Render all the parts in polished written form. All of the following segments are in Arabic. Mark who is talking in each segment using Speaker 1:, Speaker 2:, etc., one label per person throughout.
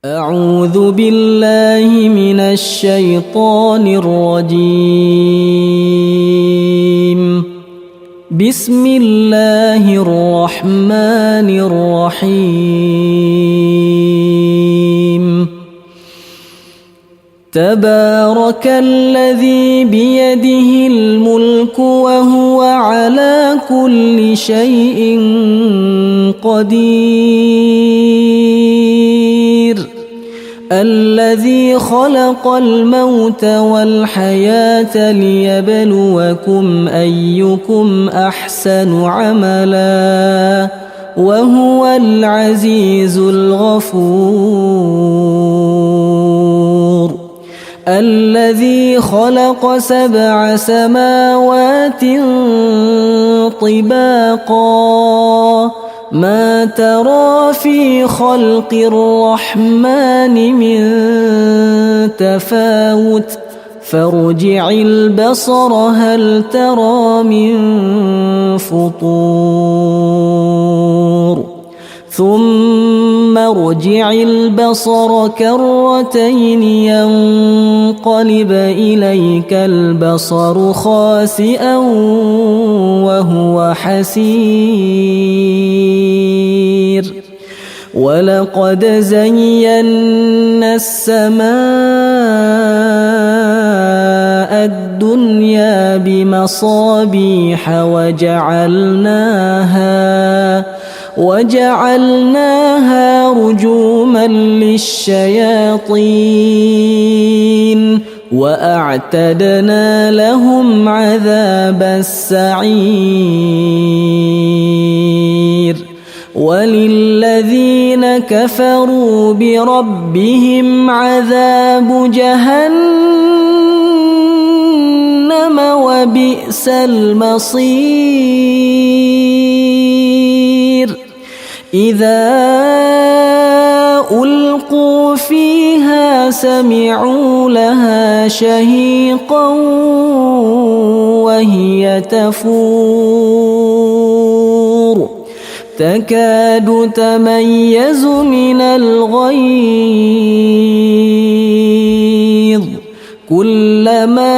Speaker 1: أعوذ بالله من الشيطان الرجيم. بسم الله الرحمن الرحيم. تبارك الذي بيده الملك وهو على كل شيء قدير. الذي خلق الموت والحياة ليبلوكم أيكم أحسن عملا وهو العزيز الغفور. الذي خلق 7 سماوات طباقا ما ترى في خلق الرحمن من تفاوت فارجع البصر هل ترى من فطور ثم ارجع البصر كرتين ينقلب إليك البصر خاسئا وهو حسير. ولقد زينا السماء الدنيا بمصابيح وجعلناها رجوما للشياطين وأعتدنا لهم عذاب السعير. وللذين كفروا بربهم عذاب جهنم وبئس المصير. إذا ألقوا فيها سمعوا لها شهيقا وهي تفور تكاد تميز من الغيظ كلما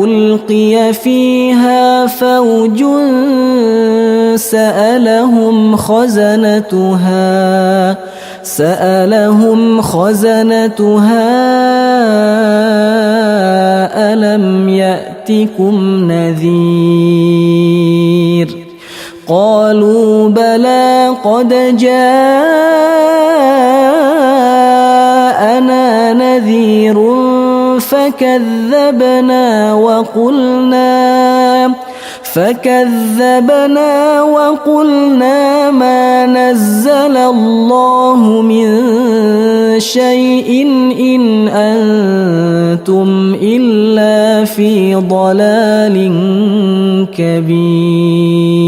Speaker 1: ألقي فيها فوج سألهم خزنتها ألم يأتكم نذير قالوا بلى قد جاءنا نذير فكذبنا وقلنا ما نزل الله من شيء إن أنتم إلا في ضلال كبير.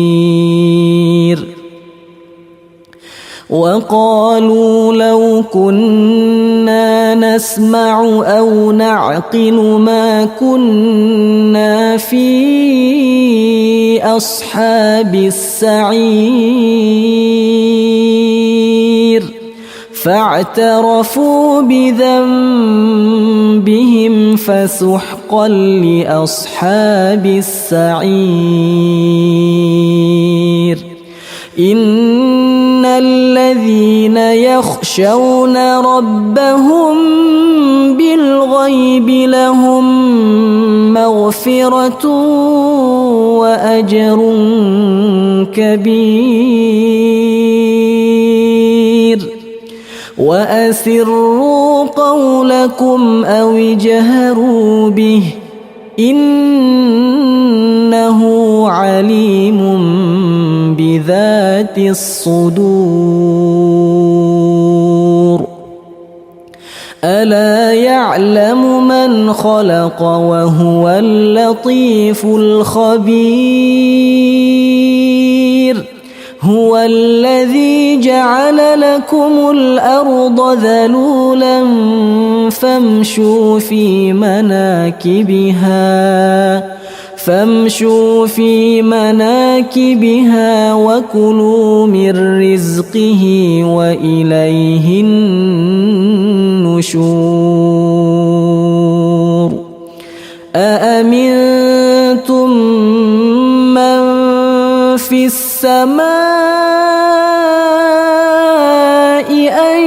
Speaker 1: وقالوا لو كنا نسمع أو نعقل ما كنا في أصحاب السعير فاعترفوا بذنبهم فسحقا لأصحاب السعير. إن الذين يخشون ربهم بالغيب لهم مغفرة وأجر كبير. وأسروا قولكم أو اجهروا به إنه عليم بذات الصدور. ألا يعلم من خلق وهو اللطيف الخبير. هو الذي جعل لكم الأرض ذلولا فامشوا في مناكبها فامشوا في مناكبها وكلوا من رزقه وإليه النشور أأمنتم من في السماء أن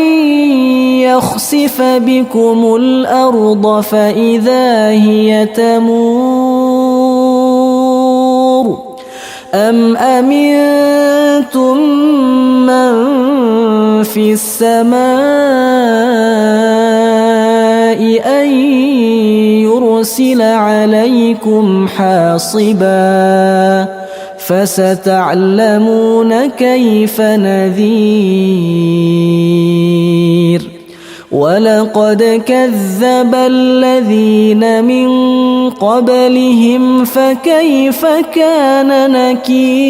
Speaker 1: يخسف بكم الأرض فإذا هي تمور أم أمنتم من في السماء أن يرسل عليكم حاصبا فستعلمون كيف نذير ولقد كذب الذين من قبلهم فكيف كان نكير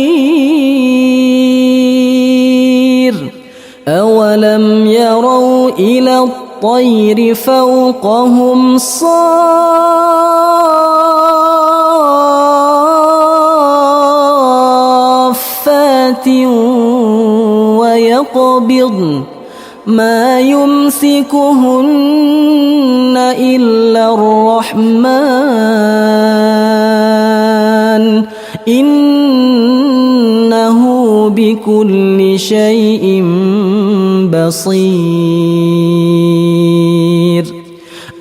Speaker 1: أولم يروا إلى الطير فوقهم صافات ويقبضن ما يمسكهن إلا الرحمن إنه بكل شيء بصير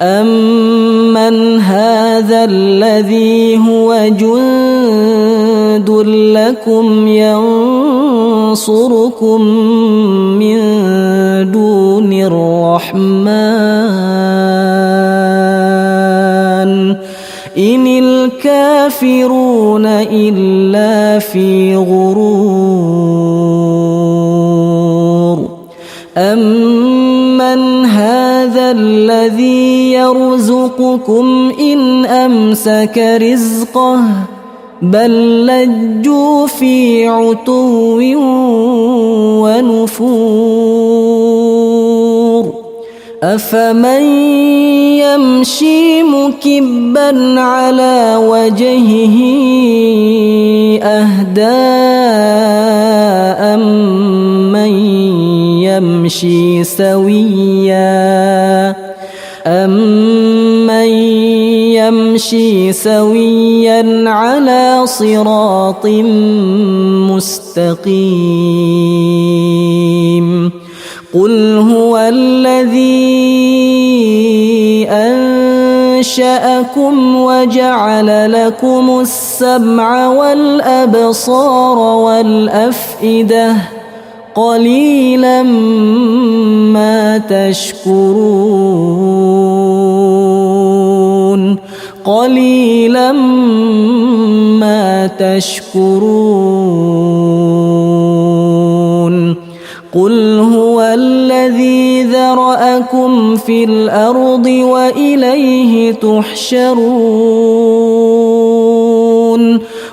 Speaker 1: أمن هذا الذي هو جند لكم ينصركم من دون الرحمن إن الكافرون إلا في غرور أمن هذا الذي يرزقكم إن أمسك رزقه بل لجوا في عتو ونفور أفمن يمشي مكبا على وجهه أهدى أمن يمشي سويا على صراط مستقيم قل هو الذي أنشأكم وجعل لكم السمع والأبصار والأفئدة قليلا ما تشكرون قليلا ما تشكرون قل هو الذي ذرأكم في الأرض وإليه تحشرون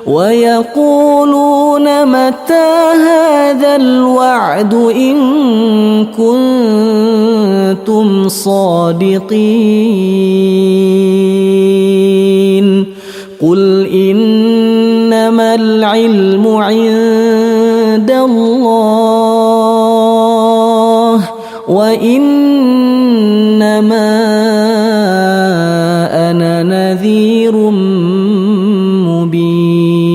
Speaker 1: ويقولون متى هذا الوعد إن كنتم صادقين قل إنما العلم عند الله وإنما أنا نذير مبين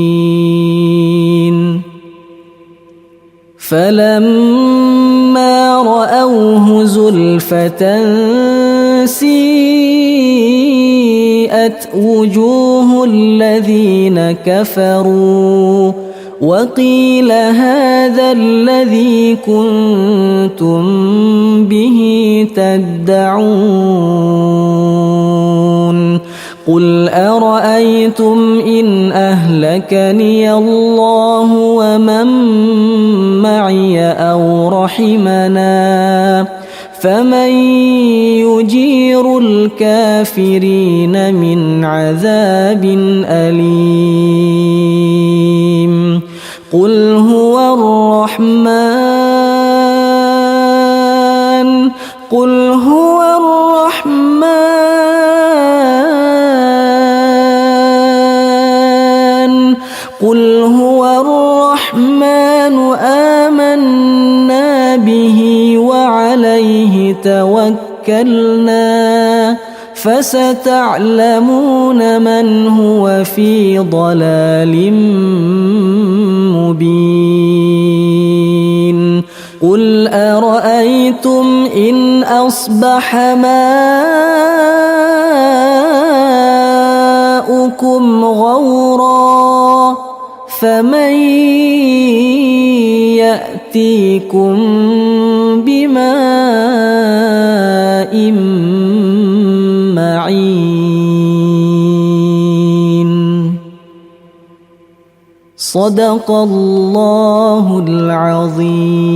Speaker 1: فلما رأوه زلفة سيئت وجوه الذين كفروا وقيل هذا الذي كنتم به تدعون قل أرأيتم إن أهلكني الله ومن معي أو رحمنا فمن يجير الكافرين من عذاب أليم قل هو الرحمن قل هو الرحمن توكلنا فستعلمون من هو في ضلال مبين قل أرأيتم إن أصبح ماؤكم غورا فمن يأتيكم بماء معين صدق الله العظيم.